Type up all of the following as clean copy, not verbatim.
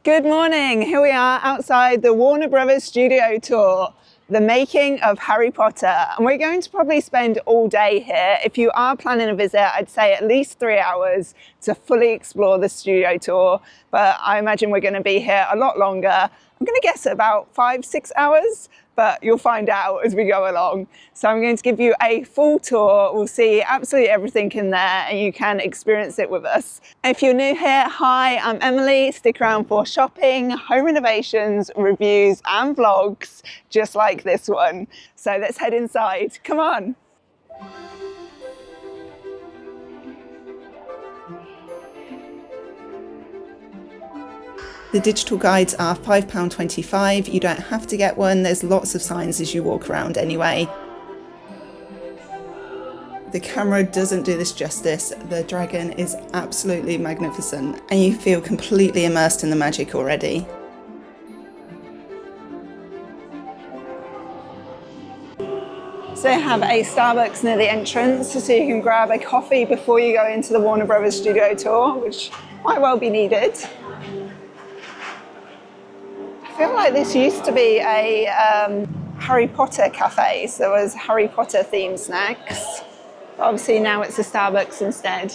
Good morning. Here we are outside the Warner Brothers studio tour, the making of Harry Potter. And we're going to probably spend all day here. If you are planning a visit, I'd say at least 3 hours to fully explore the studio tour. But I imagine we're going to be here a lot longer. I'm going to guess about 5-6 hours, but you'll find out as we go along. So I'm going to give you a full tour. We'll see absolutely everything in there and you can experience it with us. If you're new here, hi, I'm Emily. Stick around for shopping, home renovations, reviews and vlogs, just like this one. So let's head inside. Come on. The digital guides are £5.25. You don't have to get one. There's lots of signs as you walk around anyway. The camera doesn't do this justice. The dragon is absolutely magnificent and you feel completely immersed in the magic already. So you have a Starbucks near the entrance so you can grab a coffee before you go into the Warner Brothers studio tour, which might well be needed. I feel like this used to be a Harry Potter cafe, so there was Harry Potter themed snacks. Obviously now it's a Starbucks instead.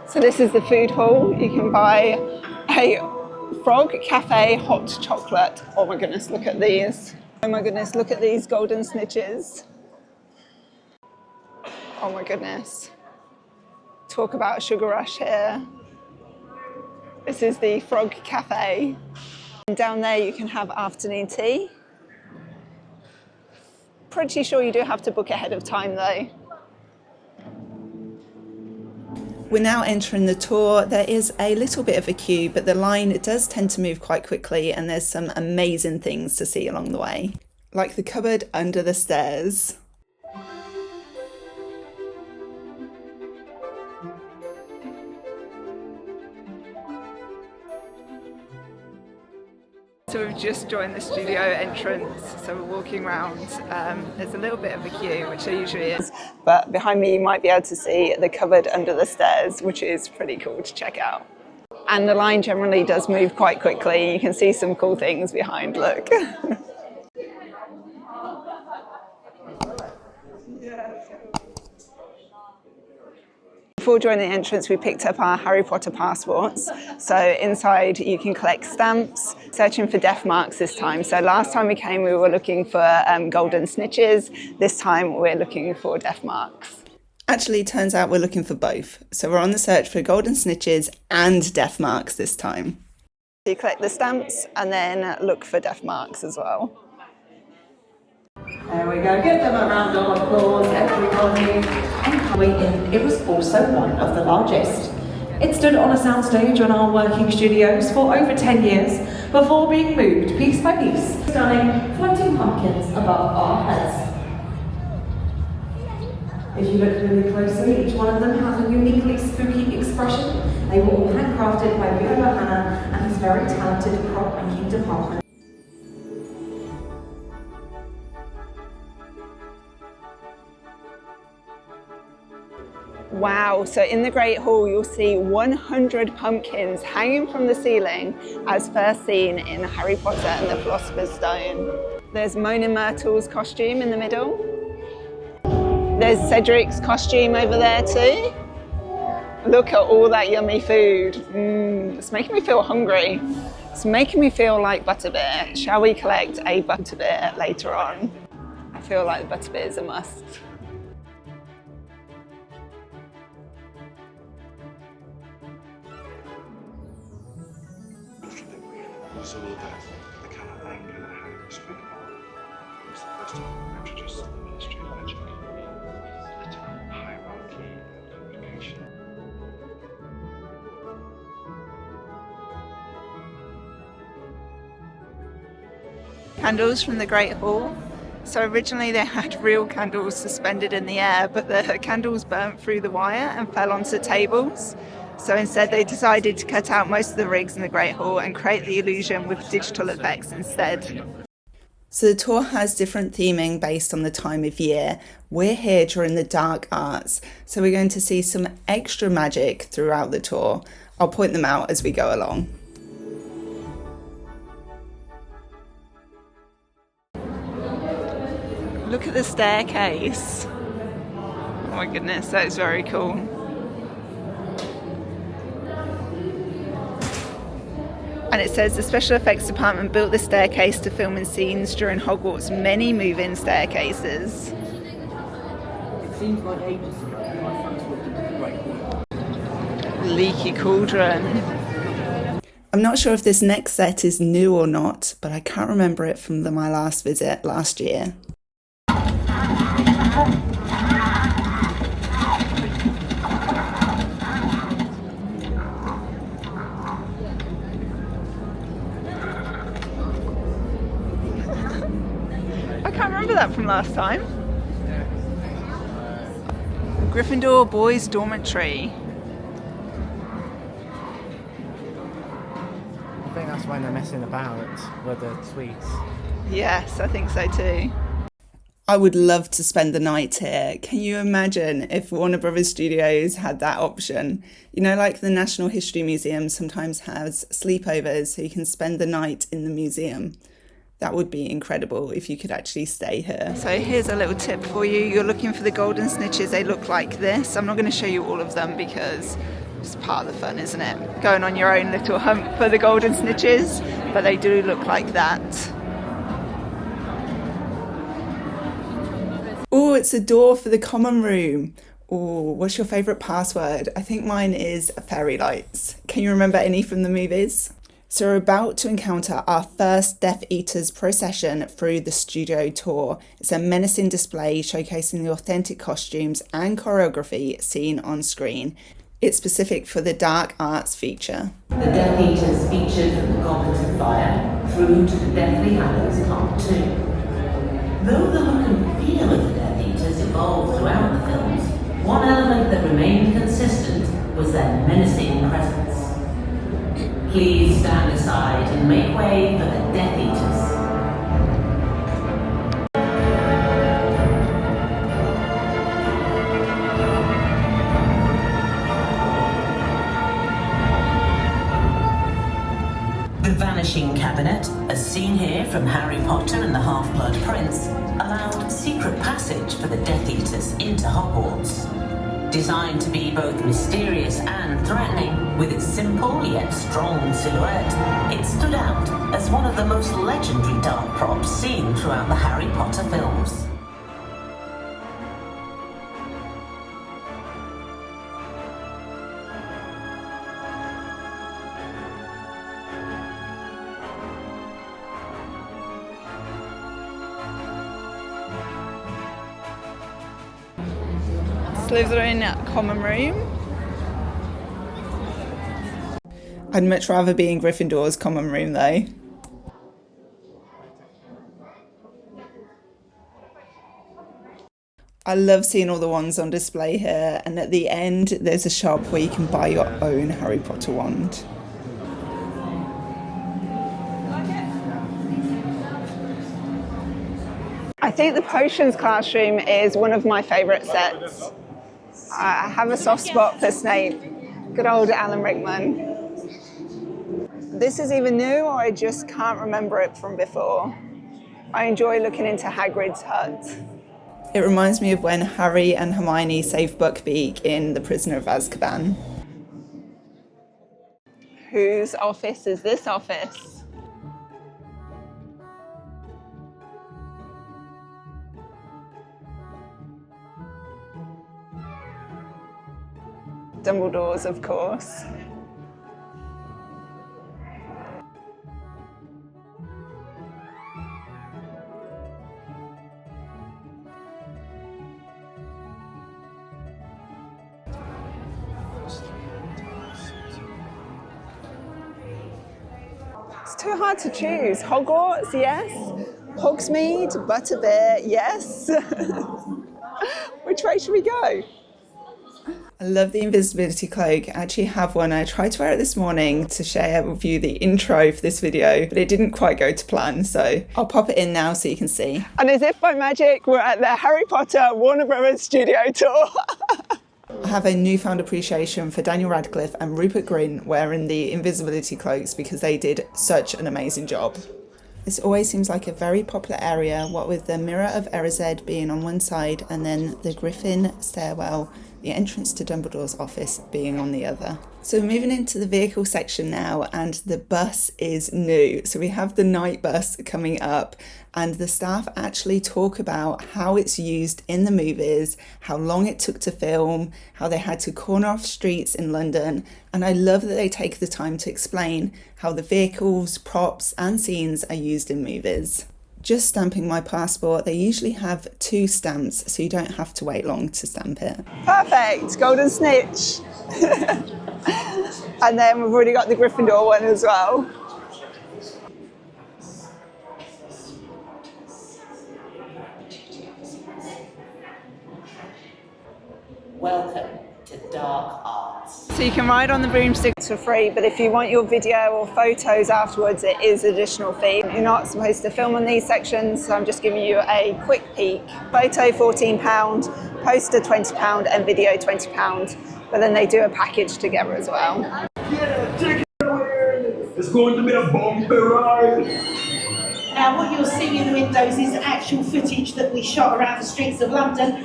So this is the food hall. You can buy a Frog Cafe hot chocolate. Oh my goodness, look at these. Oh my goodness, look at these golden snitches. Oh my goodness. Talk about a sugar rush here. This is the Frog Cafe. And down there you can have afternoon tea. Pretty sure you do have to book ahead of time though. We're now entering the tour. There is a little bit of a queue, but the line does tend to move quite quickly and there's some amazing things to see along the way. Like the cupboard under the stairs. So we've just joined the studio entrance, so we're walking around. There's a little bit of a queue, which there usually is, but behind me you might be able to see the cupboard under the stairs, which is pretty cool to check out. And the line generally does move quite quickly. You can see some cool things behind, look. Before joining the entrance, we picked up our Harry Potter passports. So inside you can collect stamps, searching for death marks this time. So last time we came, we were looking for golden snitches. This time we're looking for death marks. Actually, it turns out we're looking for both. So we're on the search for golden snitches and death marks this time. You collect the stamps and then look for death marks as well. There we go, give them a round of applause, everybody. It was also one of the largest. It stood on a soundstage on our working studios for over 10 years before being moved piece by piece. Stunning floating pumpkins above our heads. If you look really closely, each one of them has a uniquely spooky expression. They were all handcrafted by Bilbo Hannah and his very talented prop making department. Wow, so in the Great Hall you'll see 100 pumpkins hanging from the ceiling as first seen in Harry Potter and the Philosopher's Stone. There's Moaning Myrtle's costume in the middle. There's Cedric's costume over there too. Look at all that yummy food. It's making me feel hungry. It's making me feel like butterbeer. Shall we collect a butterbeer later on? I feel like butterbeer is a must. Was all about the kind of anger that Harry was speaking about. It was the first time we introduced the Ministry of Magic, the hierarchy and communication. Candles from the Great Hall. So originally they had real candles suspended in the air, but the candles burnt through the wire and fell onto tables. So instead they decided to cut out most of the rigs in the Great Hall and create the illusion with digital effects instead. So the tour has different theming based on the time of year. We're here during the dark arts, so we're going to see some extra magic throughout the tour. I'll point them out as we go along. Look at the staircase. Oh my goodness, that is very cool. And it says the special effects department built the staircase to film in scenes during Hogwarts' many move-in staircases. It seems like ages ago. My friends looked at the Leaky cauldron. I'm not sure if this next set is new or not, but I can't remember it from my last visit last year. I can't remember that from last time. Gryffindor Boys Dormitory. I think that's when they're messing about with the tweets. Yes, I think so too. I would love to spend the night here. Can you imagine if Warner Brothers Studios had that option? You know, like the National History Museum sometimes has sleepovers so you can spend the night in the museum. That would be incredible if you could actually stay here. So here's a little tip for you. You're looking for the golden snitches. They look like this. I'm not going to show you all of them because it's part of the fun, isn't it? Going on your own little hunt for the golden snitches, but they do look like that. Oh, it's a door for the common room. Oh, what's your favourite password? I think mine is fairy lights. Can you remember any from the movies? So we're about to encounter our first Death Eaters procession through the studio tour. It's a menacing display showcasing the authentic costumes and choreography seen on screen. It's specific for the Dark Arts feature. The Death Eaters featured from the Goblins of Fire through to the Deathly Hallows Part 2. Though the look and feel of the Death Eaters evolved throughout the films, one element that remained consistent was their menacing presence. Please stand aside and make way for the Death Eaters. The Vanishing Cabinet, as seen here from Harry Potter and the Half-Blood Prince, allowed secret passage for the Death Eaters into Hogwarts. Designed to be both mysterious and threatening, with its simple yet strong silhouette, it stood out as one of the most legendary dark props seen throughout the Harry Potter films. Slytherin common room. I'd much rather be in Gryffindor's common room though. I love seeing all the wands on display here, and at the end there's a shop where you can buy your own Harry Potter wand. I think the potions classroom is one of my favourite sets. I have a soft spot for Snape. Good old Alan Rickman. This is either new or I just can't remember it from before. I enjoy looking into Hagrid's hut. It reminds me of when Harry and Hermione saved Buckbeak in The Prisoner of Azkaban. Whose office is this office? Dumbledore's, of course. It's too hard to choose. Hogwarts, yes. Hogsmeade, Butterbeer, yes. Which way should we go? I love the invisibility cloak. I actually have one. I tried to wear it this morning to share with you the intro for this video, but it didn't quite go to plan, so I'll pop it in now so you can see. And as if by magic, we're at the Harry Potter Warner Brothers Studio Tour. I have a newfound appreciation for Daniel Radcliffe and Rupert Grint wearing the invisibility cloaks because they did such an amazing job. This always seems like a very popular area, what with the Mirror of Erised being on one side and then the Griffin stairwell, the entrance to Dumbledore's office, being on the other. So we're moving into the vehicle section now, and the bus is new. So we have the night bus coming up, and the staff actually talk about how it's used in the movies, how long it took to film, how they had to corner off streets in London. And I love that they take the time to explain how the vehicles, props and scenes are used in movies. Just stamping my passport, they usually have 2 stamps, so you don't have to wait long to stamp it. Perfect, golden snitch. And then we've already got the Gryffindor one as well. Welcome to Dark Arts. So you can ride on the broomsticks for free, but if you want your video or photos afterwards, it is additional fee. You're not supposed to film on these sections, so I'm just giving you a quick peek. Photo £14, poster £20 and video £20, but then they do a package together as well. Yeah, take it away. It's going to be a bumpy ride. Now what you'll see in the windows is actual footage that we shot around the streets of London.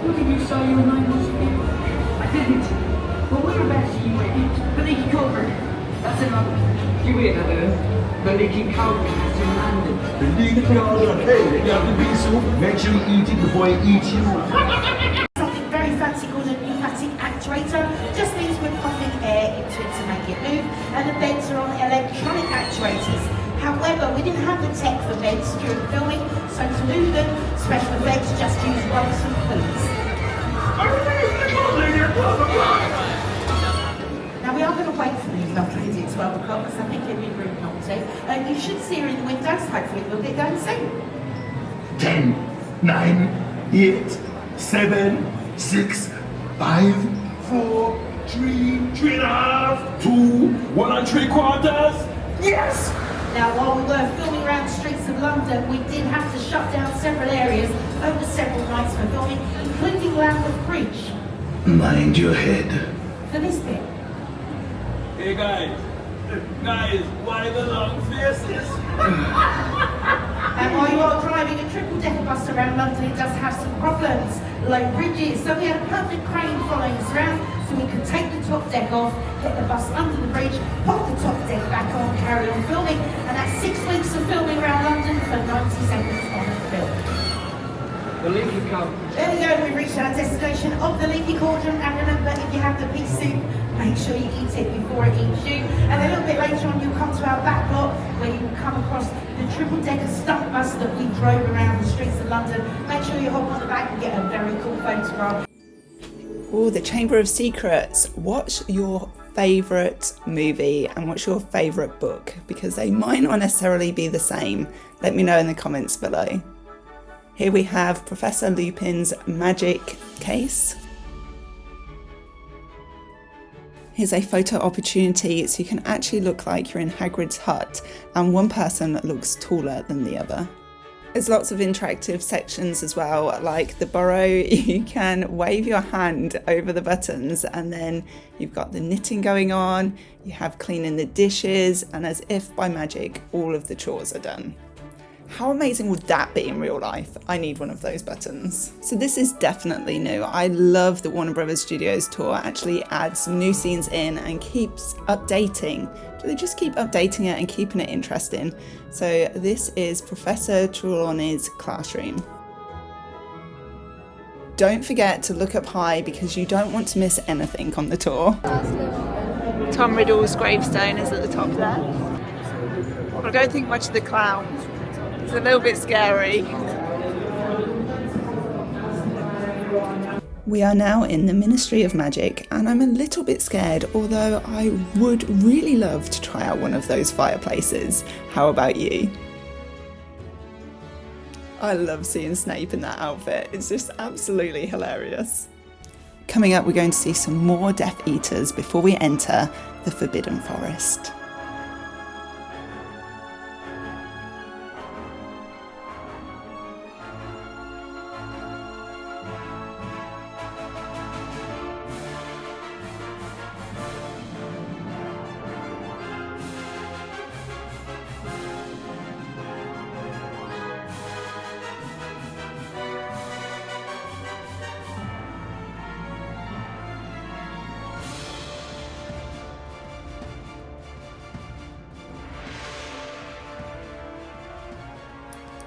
What did you say your name was again? I didn't. Well, whereabouts are you headed? The Leaky Cauldron. That's another. You hear that, The Leaky Cauldron, that's in London. The leaky cauldron. Hey, you have to be soup. Make sure you eat it before it eats you. Something very fancy called a pneumatic actuator. Just means we're pumping air into it to make it move. And the beds are on electronic actuators. However, we didn't have the tech for beds during filming, so to move them, special effects just use ropes and pulleys. Now we are going to wait for these lovely kids at 12 o'clock because I think it'd be rude not to. You should see her in the windows, hopefully we'll get going soon. 10, 9, 8, 7, 6, 5, 4, 3, 3.5, 2, 1 3/4. Yes! Now, while we were filming around the streets of London, we did have to shut down several areas over several nights for filming, including Lambeth Bridge. Mind your head. For this bit. Hey guys, why the long faces? And while you are driving a triple-decker bus around London, it does have some problems, like bridges. So we had a permanent crane following us around, so we could take the top deck off, get the bus under the bridge, pop the top deck back on, carry on filming, and that's 6 weeks of filming around London for 90 seconds on the film. The Leaky Cauldron. There we go, we've reached our destination of the Leaky Cauldron, and remember, if you have the pea soup, make sure you eat it before it eats you. And a little bit later on, you'll come to our back lot, where you will come across the triple-decker stunt bus that we drove around the streets of London. Make sure you hop on the back and get a very cool photograph. Oh, the Chamber of Secrets. What's your favourite movie and what's your favourite book? Because they might not necessarily be the same. Let me know in the comments below. Here we have Professor Lupin's magic case. Here's a photo opportunity so you can actually look like you're in Hagrid's hut and one person looks taller than the other. There's lots of interactive sections as well, like the Burrow. You can wave your hand over the buttons and then you've got the knitting going on, you have cleaning the dishes, and as if by magic, all of the chores are done. How amazing would that be in real life? I need one of those buttons. So this is definitely new. I love that Warner Brothers Studios tour actually adds new scenes in and keeps updating. They just keep updating it and keeping it interesting. So this is Professor Trelawney's classroom. Don't forget to look up high because you don't want to miss anything on the tour. Tom Riddle's gravestone is at the top there. I don't think much of the clown. It's a little bit scary. We are now in the Ministry of Magic and I'm a little bit scared, although I would really love to try out one of those fireplaces. How about you? I love seeing Snape in that outfit. It's just absolutely hilarious. Coming up, we're going to see some more Death Eaters before we enter the Forbidden Forest.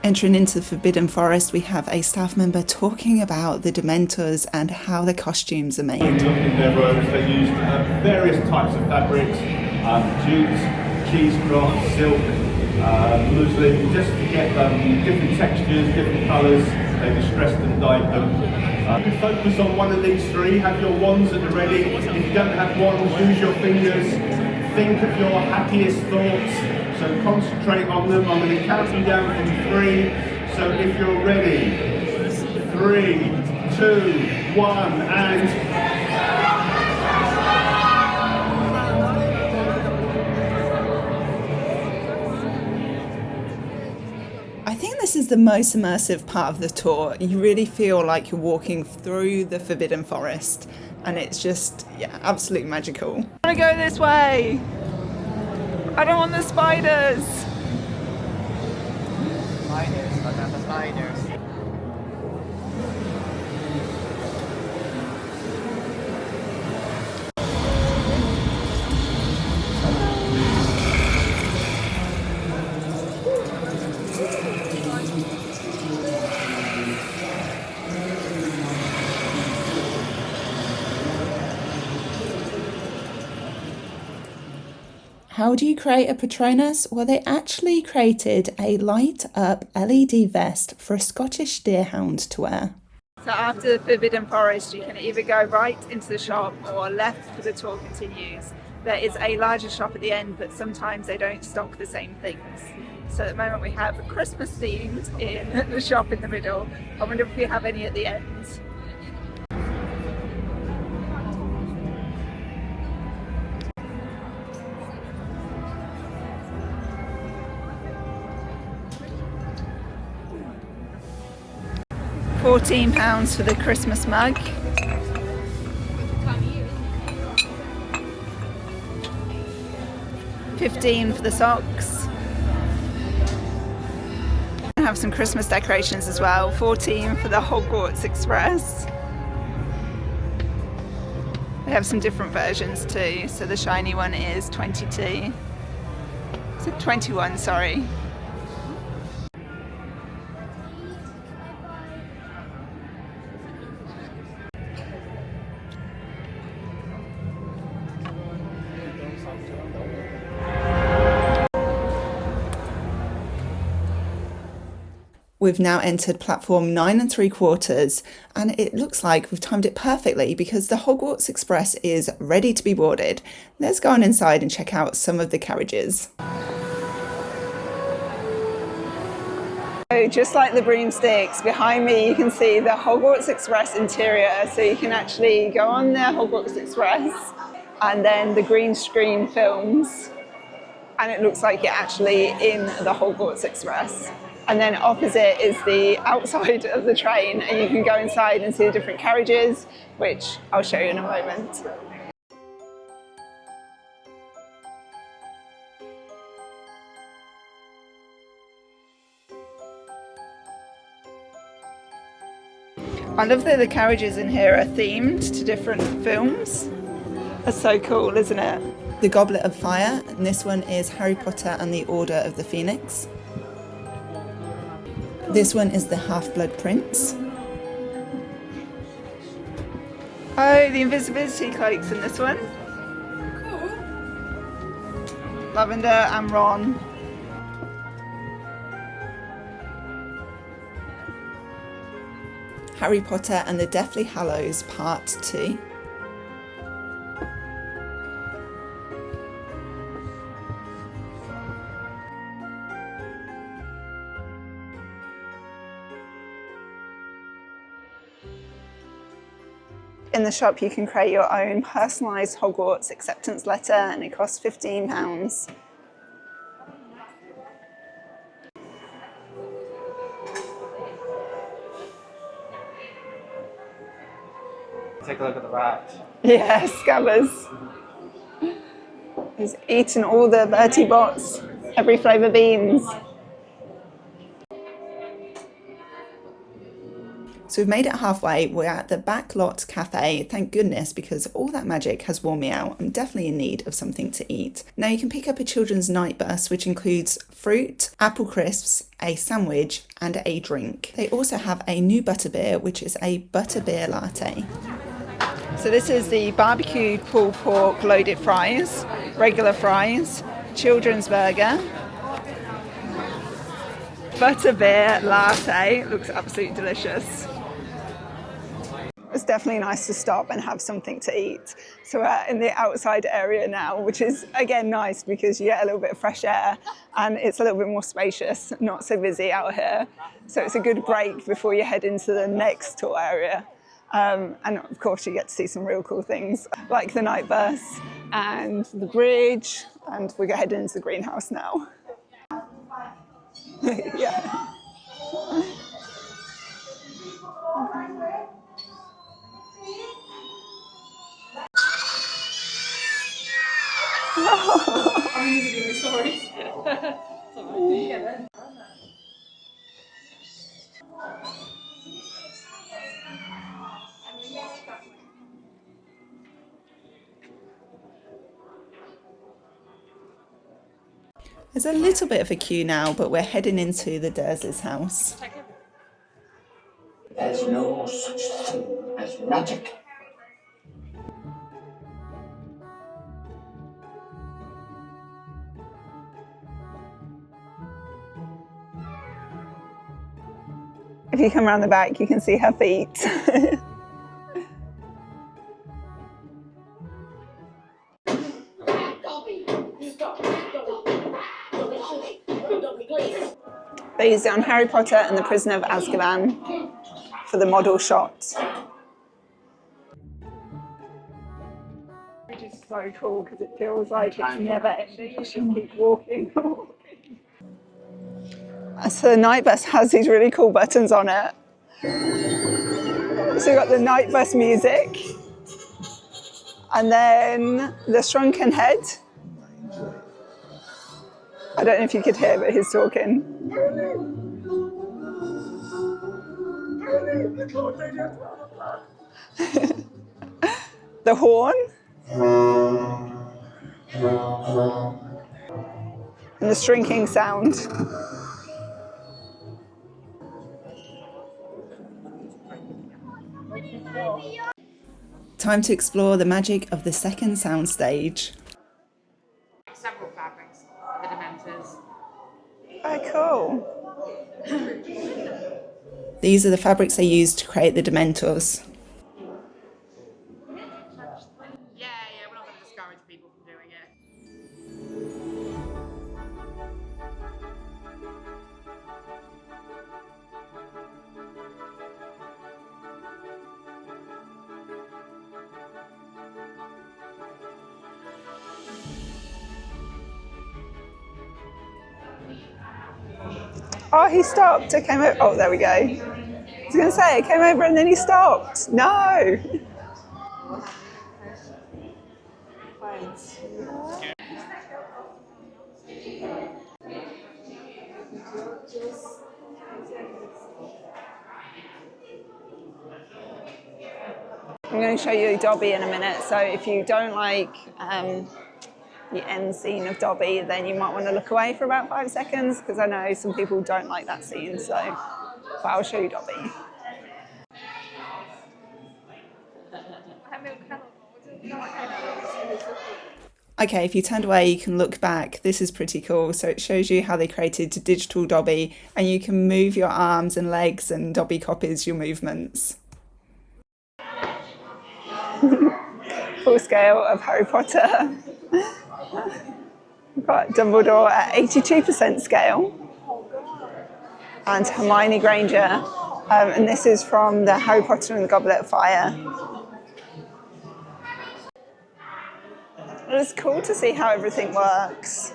Entering into the Forbidden Forest, we have a staff member talking about the Dementors and how the costumes are made. In their robes, they used various types of fabrics, jute, cheesecloth, silk, muslin, just to get different textures, different colours. They distressed and dyed them. You focus on one of these three, have your wands at the ready. If you don't have wands, use your fingers. Think of your happiest thoughts, so concentrate on them. I'm going to count you down from 3, so if you're ready, 3, 2, 1, and... I think this is the most immersive part of the tour. You really feel like you're walking through the Forbidden Forest, and it's just, yeah, absolutely magical. I want to go this way. I don't want the spiders. Spiders, but not the spiders. How do you create a Patronus? Well, they actually created a light-up LED vest for a Scottish deerhound to wear. So after the Forbidden Forest, you can either go right into the shop or left for the tour continues. There is a larger shop at the end, but sometimes they don't stock the same things. So at the moment we have Christmas themed in the shop in the middle. I wonder if we have any at the end. £14 for the Christmas mug. £15 for the socks. I have some Christmas decorations as well. £14 for the Hogwarts Express. They have some different versions too. So the shiny one is 22. Is it 21? Sorry. We've now entered platform 9 3/4, and it looks like we've timed it perfectly because the Hogwarts Express is ready to be boarded. Let's go on inside and check out some of the carriages. So just like the broomsticks, behind me you can see the Hogwarts Express interior, so you can actually go on the Hogwarts Express and then the green screen films, and it looks like you're actually in the Hogwarts Express. And then opposite is the outside of the train, and you can go inside and see the different carriages, which I'll show you in a moment. I love that the carriages in here are themed to different films. That's so cool, isn't it? The Goblet of Fire, and this one is Harry Potter and the Order of the Phoenix. This one is the Half-Blood Prince. Oh, the invisibility cloaks in this one. Cool. Lavender and Ron. Harry Potter and the Deathly Hallows Part 2. In the shop you can create your own personalised Hogwarts acceptance letter, and it costs £15. Take a look at the rat. Yeah, Scabbers. He's eaten all the Bertie Bott's, every flavour beans. So we've made it halfway. We're at the Backlot Cafe, thank goodness, because all that magic has worn me out. I'm definitely in need of something to eat. Now you can pick up a children's night bus, which includes fruit, apple crisps, a sandwich and a drink. They also have a new butterbeer, which is a butterbeer latte. So this is the barbecued pulled pork loaded fries, regular fries, children's burger, butterbeer latte. Looks absolutely delicious. It's definitely nice to stop and have something to eat. So we're in the outside area now, which is again nice because you get a little bit of fresh air and it's a little bit more spacious, not so busy out here. So it's a good break before you head into the next tour area. And of course you get to see some real cool things like the night bus and the bridge, and we're heading into the greenhouse now. Yeah. I'm sorry. There's a little bit of a queue now, but we're heading into the Dursley's house. There's no such thing as magic. If you come around the back, you can see her feet. They used it on Harry Potter and the Prisoner of Azkaban for the model shot. Which is so cool because it feels like it's never ending. You should keep walking. So the night bus has these really cool buttons on it. So you've got the night bus music, and then the shrunken head. I don't know if you could hear, but he's talking. The horn. And the shrinking sound. Time to explore the magic of the second soundstage. Several fabrics, the Dementors. Very cool. These are the fabrics they used to create the Dementors. Yeah, we're not going to discourage people from doing it. Oh, he stopped. It came over. Oh, there we go. I was going to say, it came over and then he stopped. No. I'm going to show you Dobby in a minute. So if you don't like the end scene of Dobby, then you might want to look away for about 5 seconds, because I know some people don't like that scene. So, but I'll show you Dobby. Okay, if you turned away, you can look back. This is pretty cool. So it shows you how they created digital Dobby, and you can move your arms and legs, and Dobby copies your movements. Full scale of Harry Potter. We've got Dumbledore at 82% scale, and Hermione Granger, and this is from the Harry Potter and the Goblet of Fire. It's cool to see how everything works.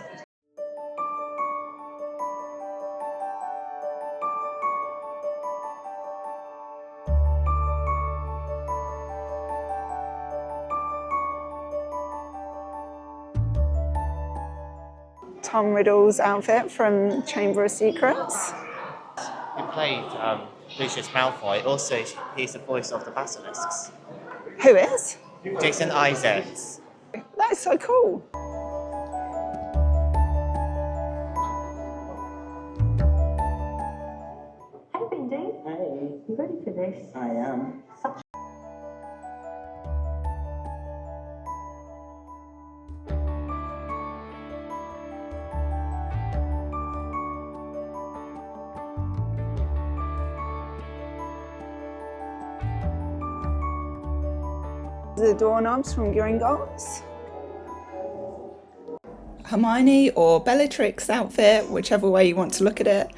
Tom Riddle's outfit from Chamber of Secrets. We played Lucius Malfoy. Also, he's the voice of the basilisks. Who is? Jason Isaacs. That is so cool. Hey, Bindi. Hey. You ready for this? I am. The doorknobs from Gringotts. Hermione or Bellatrix outfit, whichever way you want to look at it.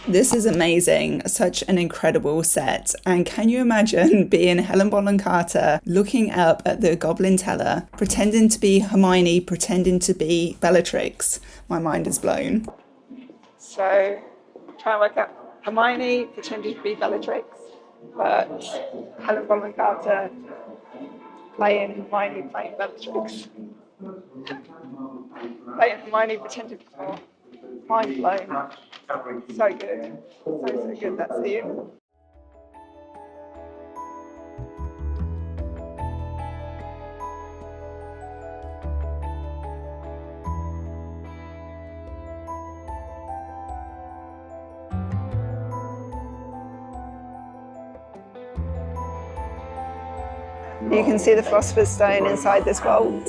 This is amazing, such an incredible set. And can you imagine being Helen Bonham Carter looking up at the Goblin Teller, pretending to be Hermione, pretending to be Bellatrix? My mind is blown. So, try and work out Hermione pretending to be Bellatrix, but Helen Bonham Carter playing Hermione, playing Bellatrix. Playing Hermione pretending to be mind blown. So good. So good, that scene. You can see the Philosopher's Stone inside this vault.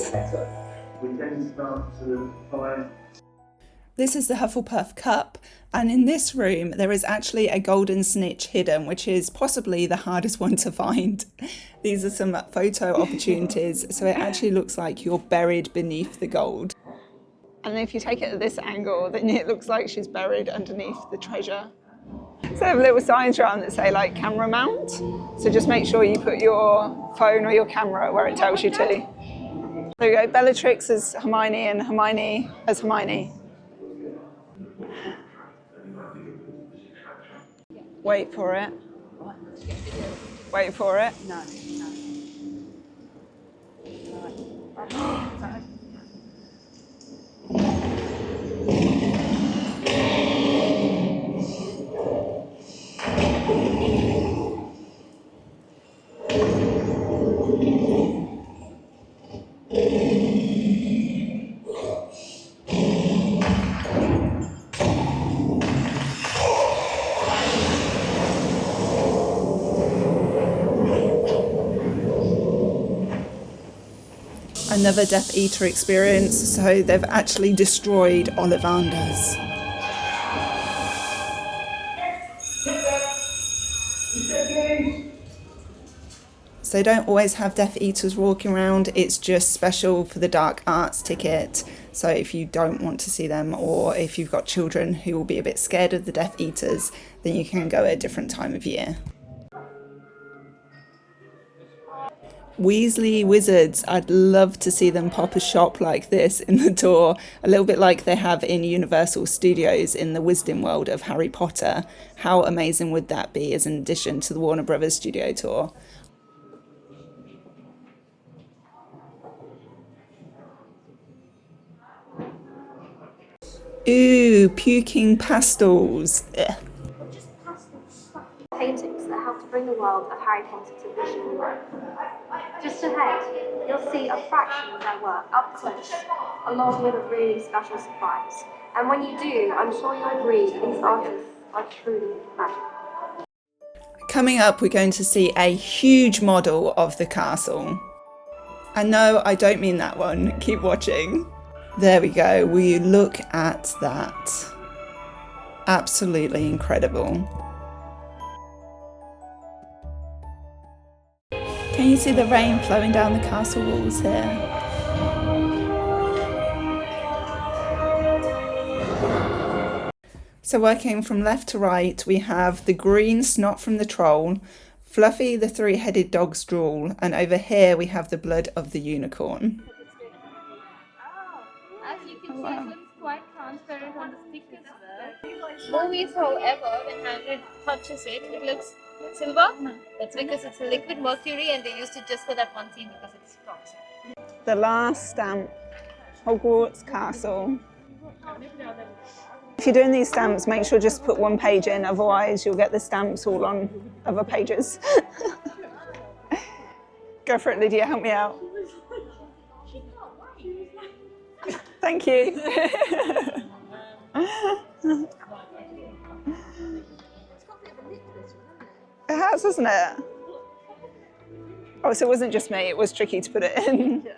This is the Hufflepuff Cup, and in this room there is actually a golden snitch hidden, which is possibly the hardest one to find. These are some photo opportunities, so it actually looks like you're buried beneath the gold. And if you take it at this angle, then it looks like she's buried underneath the treasure. So they have little signs around that say like camera mount, so just make sure you put your phone or your camera where it tells you to. There we go, Bellatrix as Hermione and Hermione as Hermione. Wait for it. Wait for it. No. Another Death Eater experience, so they've actually destroyed Ollivanders. So they don't always have Death Eaters walking around, it's just special for the Dark Arts ticket. So if you don't want to see them, or if you've got children who will be a bit scared of the Death Eaters, then you can go at a different time of year. Weasley Wizards, I'd love to see them pop a shop like this in the door, a little bit like they have in Universal Studios in the Wizarding World of Harry Potter. How amazing would that be as an addition to the Warner Brothers studio tour? Ooh, puking pastels. Ugh. Paintings that help to bring the world of Harry Potter to visual life. Just ahead, you'll see a fraction of their work up close, along with a really special surprise. And when you do, I'm sure you'll agree these artists are truly magical. Coming up, we're going to see a huge model of the castle. And no, I don't mean that one. Keep watching. There we go. Will you look at that? Absolutely incredible. Can you see the rain flowing down the castle walls here? So working from left to right, we have the green snot from the troll, Fluffy the three-headed dog's drool, and over here we have the blood of the unicorn. As you can see, it looks quite transparent on the stick as well. Movies, however, when Hagrid touches it, it looks silver. That's because it's a liquid mercury and they used it just for that one scene because it's toxic. The last stamp, Hogwarts Castle. If you're doing these stamps, make sure just put one page in, otherwise you'll get the stamps all on other pages. Go for it, Lydia, help me out. Thank you. It has, hasn't it? Oh, so it wasn't just me, it was tricky to put it in.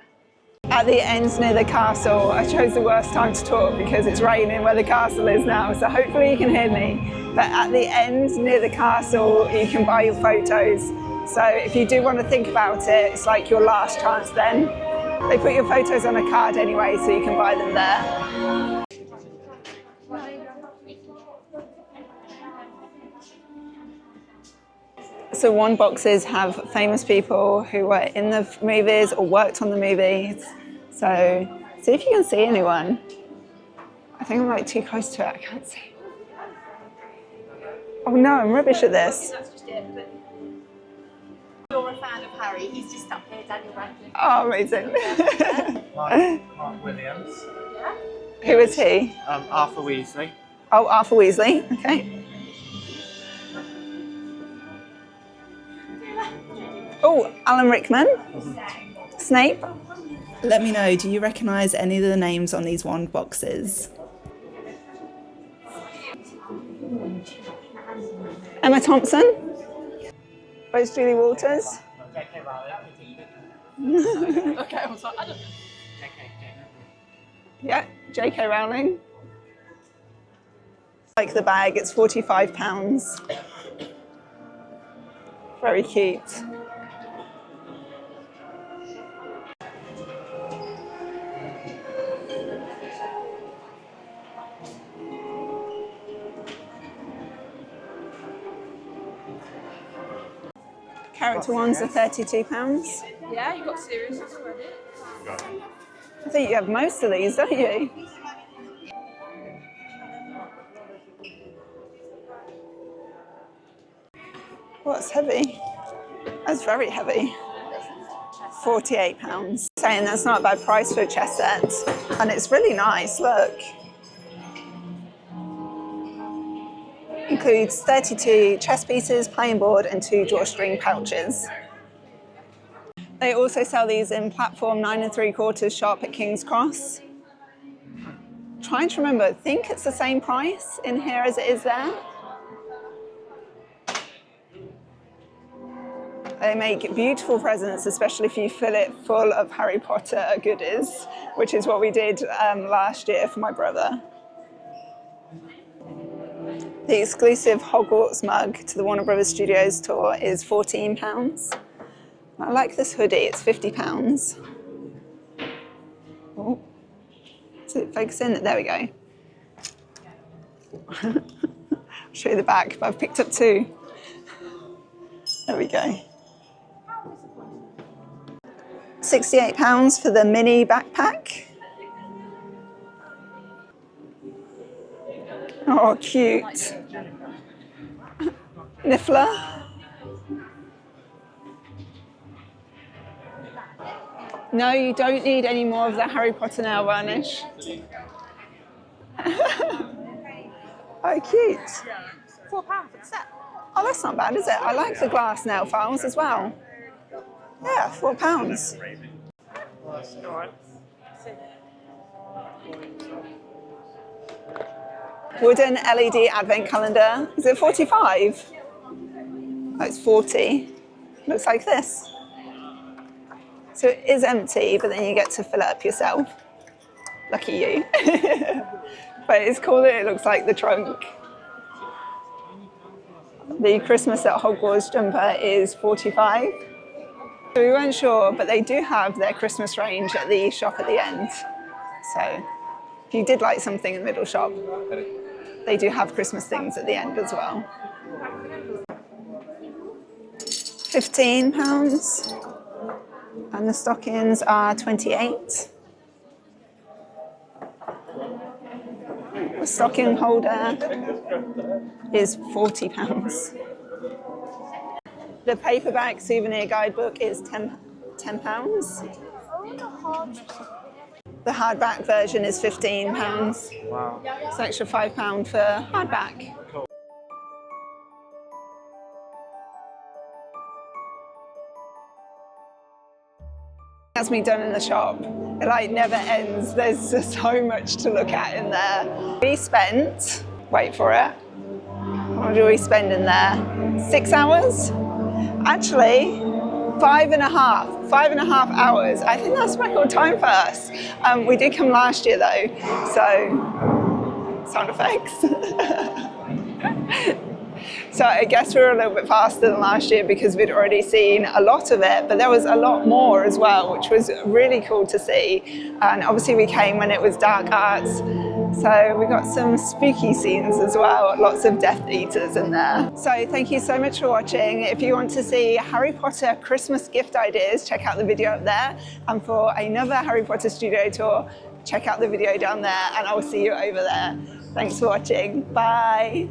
At the end near the castle, I chose the worst time to talk because it's raining where the castle is now, so hopefully you can hear me. But at the end near the castle, you can buy your photos. So if you do want to think about it, it's like your last chance then. They put your photos on a card anyway, so you can buy them there. So wand boxes have famous people who were in the movies or worked on the movies. So see if you can see anyone. I think I'm like too close to it, I can't see. Oh no, I'm rubbish at this. You're a fan of Harry, he's just up here, Daniel Radcliffe. Oh, amazing. Mark Williams. Yeah? Who is he? Arthur Weasley. Oh, Arthur Weasley, okay. Oh, Alan Rickman. Snape. Let me know, do you recognise any of the names on these wand boxes? Emma Thompson. Where's Julie Walters? Okay, I was like, I don't know. Yeah, J.K. Rowling. Like the bag, it's £45. Very cute. Character ones are £32. Yeah, you got serious already. I think you have most of these, don't you? Well, that's heavy. That's very heavy. £48. Saying that's not a bad price for a chess set. And it's really nice, look. Includes 32 chess pieces, playing board, and 2 drawstring pouches. They also sell these in platform 9 3/4 shop at King's Cross. Trying to remember, I think it's the same price in here as it is there. They make beautiful presents, especially if you fill it full of Harry Potter goodies, which is what we did last year for my brother. The exclusive Hogwarts mug to the Warner Brothers Studios tour is £14. I like this hoodie, it's £50. Oh, is it focusing? There we go. I'll show you the back, but I've picked up 2. There we go. £68 for the mini backpack. Oh, cute. Niffler. No, you don't need any more of the Harry Potter nail varnish. Oh, cute. £4 for the set. Oh, that's not bad, is it? I like the glass nail files as well. Yeah, £4. Wooden LED advent calendar. Is it 45? Oh, it's 40. Looks like this. So it is empty, but then you get to fill it up yourself. Lucky you. But it's cool that it looks like the trunk. The Christmas at Hogwarts jumper is 45. So we weren't sure, but they do have their Christmas range at the shop at the end. So if you did like something in the middle shop, they do have Christmas things at the end as well. £15. And the stockings are 28. The stocking holder is £40. The paperback souvenir guidebook is £10. The hardback version is £15. Wow. It's an extra £5 for hardback. Cool. That's me done in the shop. It like never ends. There's just so much to look at in there. We spent, wait for it, what do we spend in there? 6 hours? Actually, 5.5 hours. I think that's record time for us. We did come last year though, so sound effects. So I guess we were a little bit faster than last year because we'd already seen a lot of it, but there was a lot more as well, which was really cool to see. And obviously we came when it was dark arts, so we got some spooky scenes as well, lots of Death Eaters in there. So thank you so much for watching. If you want to see Harry Potter Christmas gift ideas, check out the video up there. And for another Harry Potter studio tour, check out the video down there, and I'll see you over there. Thanks for watching. Bye.